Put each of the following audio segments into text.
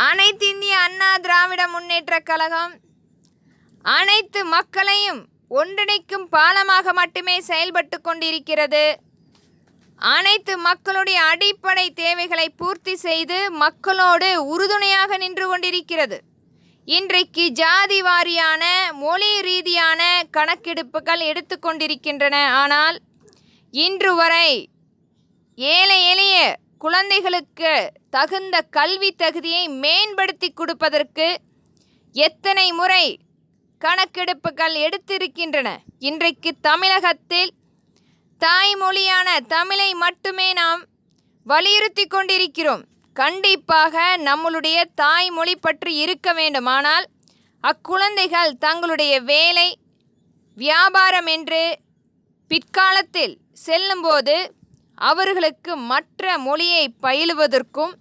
அனைத்திந்திய அண்ணா திராவிட முன்னேற்றக் கழகம் அனைத்து மக்களையும் ஒன்றிணைக்கும் பாலமாக மட்டுமே செயல்பட்டு கொண்டிருக்கிறது. அனைத்து மக்களுடைய அடிப்படை தேவைகளை பூர்த்தி செய்து மக்களோடு உறுதுணையாக நின்று கொண்டிருக்கிறது. இன்றைக்கு ஜாதி வாரியான மொழி ரீதியான கணக்கெடுப்புகள் எடுத்துக்கொண்டிருக்கின்றன. ஆனால் இன்று வரை ஏழை எளிய குழந்தைகளுக்கு தகுந்த கல்வி தகுதியை மேம்படுத்தி கொடுப்பதற்கு எத்தனை முறை கணக்கெடுப்புகள் எடுத்திருக்கின்றன. இன்றைக்கு தமிழகத்தில் தாய்மொழியான தமிழை மட்டுமே நாம் வலியுறுத்தி கொண்டிருக்கிறோம். கண்டிப்பாக நம்மளுடைய தாய்மொழி பற்றி இருக்க வேண்டும். ஆனால் அக்குழந்தைகள் தங்களுடைய வேலை வியாபாரம் என்று பிற்காலத்தில் செல்லும்போது அவர்களுக்கு மற்ற மொழியை பயிலுவதற்கும்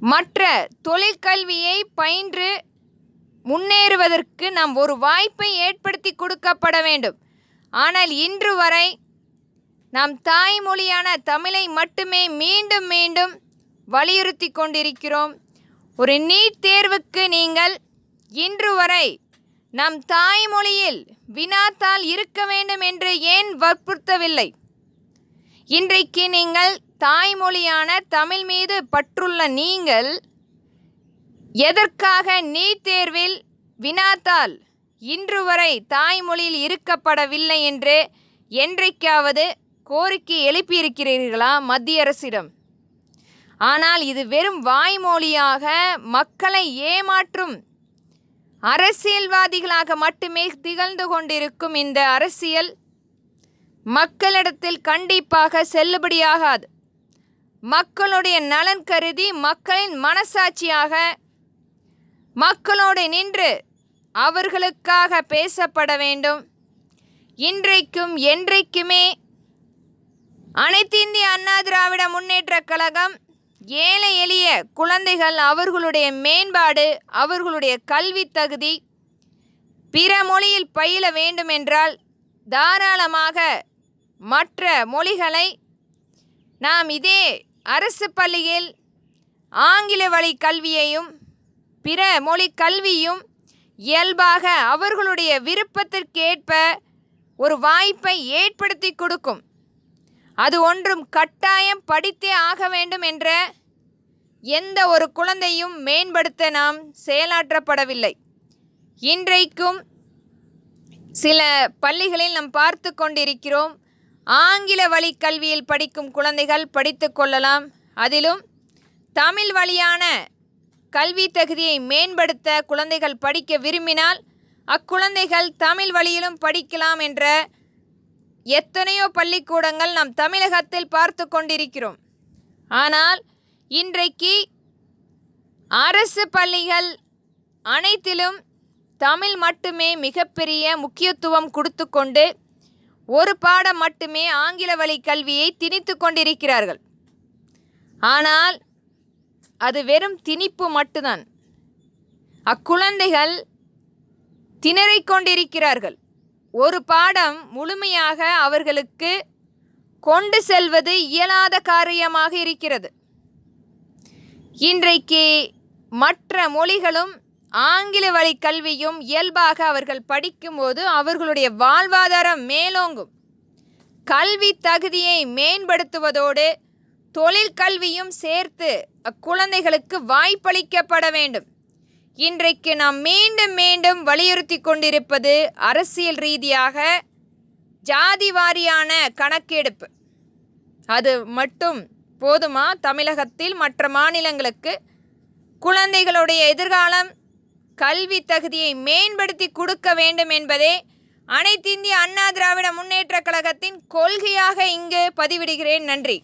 மற்ற தொழிற்கல்வியை பயின்று முன்னேறுவதற்கு நாம் ஒரு வாய்ப்பை ஏற்படுத்தி கொடுக்கப்பட வேண்டும். ஆனால் இன்று வரை நாம் தாய்மொழியான தமிழை மட்டுமே மீண்டும் மீண்டும் வலியுறுத்தி கொண்டிருக்கிறோம். ஒரு நீட் தேர்வுக்கு நீங்கள் இன்று வரை நம் தாய்மொழியில் வினாத்தாள் இருக்க வேண்டும் என்று ஏன் வற்புறுத்தவில்லை? இன்றைக்கு நீங்கள் தாய்மொழியான தமிழ் மீது பற்றுள்ள நீங்கள் எதற்காக நீட் தேர்வில் வினாத்தாள் இன்று வரை தாய்மொழியில் இருக்கப்படவில்லை என்று என்றைக்காவது கோரிக்கை எழுப்பியிருக்கிறீர்களா மத்திய அரசிடம்? ஆனால் இது வெறும் வாய்மொழியாக மக்களை ஏமாற்றும் அரசியல்வாதிகளாக மட்டுமே திகழ்ந்து கொண்டிருக்கும் இந்த அரசியல் மக்களிடத்தில் கண்டிப்பாக செல்லுபடியாகாது. மக்களுடைய நலன் கருதி மக்களின் மனசாட்சியாக மக்களோடு நின்று அவர்களுக்காக பேசப்பட வேண்டும். இன்றைக்கும் என்றைக்குமே அனைத்திந்திய அண்ணா திராவிட முன்னேற்றக் கழகம் ஏழை எளிய குழந்தைகள் அவர்களுடைய மேம்பாடு, அவர்களுடைய கல்வி தகுதி பிற மொழியில் பயில வேண்டுமென்றால் தாராளமாக மற்ற மொழிகளை நாம் இதே அரசு பள்ளியில் ஆங்கில வழி கல்வியையும் பிற மொழி கல்வியும் இயல்பாக அவர்களுடைய விருப்பத்திற்கேற்ப ஒரு வாய்ப்பை ஏற்படுத்தி கொடுக்கும். அது ஒன்றும் கட்டாயம் படித்தே ஆக வேண்டும் என்ற எந்த ஒரு குழந்தையும் மேம்படுத்த நாம் செயலாற்றப்படவில்லை. இன்றைக்கும் சில பள்ளிகளில் நாம் பார்த்து கொண்டிருக்கிறோம். ஆங்கில வழி கல்வியில் படிக்கும் குழந்தைகள் படித்து கொள்ளலாம். அதிலும் தமிழ் வழியான கல்வி தகுதியை மேம்படுத்த குழந்தைகள் படிக்க விரும்பினால் அக்குழந்தைகள் தமிழ் வழியிலும் படிக்கலாம் என்ற எத்தனையோ பள்ளிக்கூடங்கள் நாம் தமிழகத்தில் பார்த்து கொண்டிருக்கிறோம். ஆனால் இன்றைக்கு அரசு பள்ளிகள் அனைத்திலும் தமிழ் மட்டுமே மிகப்பெரிய முக்கியத்துவம் கொடுத்து கொண்டு ஒரு பாடம் மட்டுமே ஆங்கில வழி கல்வியை திணித்து கொண்டிருக்கிறார்கள். ஆனால் அது வெறும் திணிப்பு மட்டும்தான். அக்குழந்தைகள் திணறிக் கொண்டிருக்கிறார்கள். ஒரு பாடம் முழுமையாக அவர்களுக்கு கொண்டு செல்வது இயலாத காரியமாக இருக்கிறது. இன்றைக்கு மற்ற மொழிகளும் ஆங்கில வழி கல்வியும் இயல்பாக அவர்கள் படிக்கும்போது அவர்களுடைய வாழ்வாதாரம் மேலோங்கும். கல்வி தகுதியை மேம்படுத்துவதோடு தொழிற்கல்வியும் சேர்த்து அக்குழந்தைகளுக்கு வாய்ப்பளிக்கப்பட வேண்டும். இன்றைக்கு நாம் மீண்டும் மீண்டும் வலியுறுத்தி கொண்டிருப்பது அரசியல் ரீதியாக ஜாதி வாரியான கணக்கெடுப்பு. அது மட்டும் போதுமா? தமிழகத்தில் மற்ற மாநிலங்களுக்கு குழந்தைகளுடைய எதிர்காலம் கல்வி தகுதியை மேம்படுத்தி கொடுக்க வேண்டும் என்பதே அனைத்திந்திய அண்ணா திராவிட முன்னேற்றக் கழகத்தின் கொள்கையாக இங்கு பதிவிடுகிறேன். நன்றி.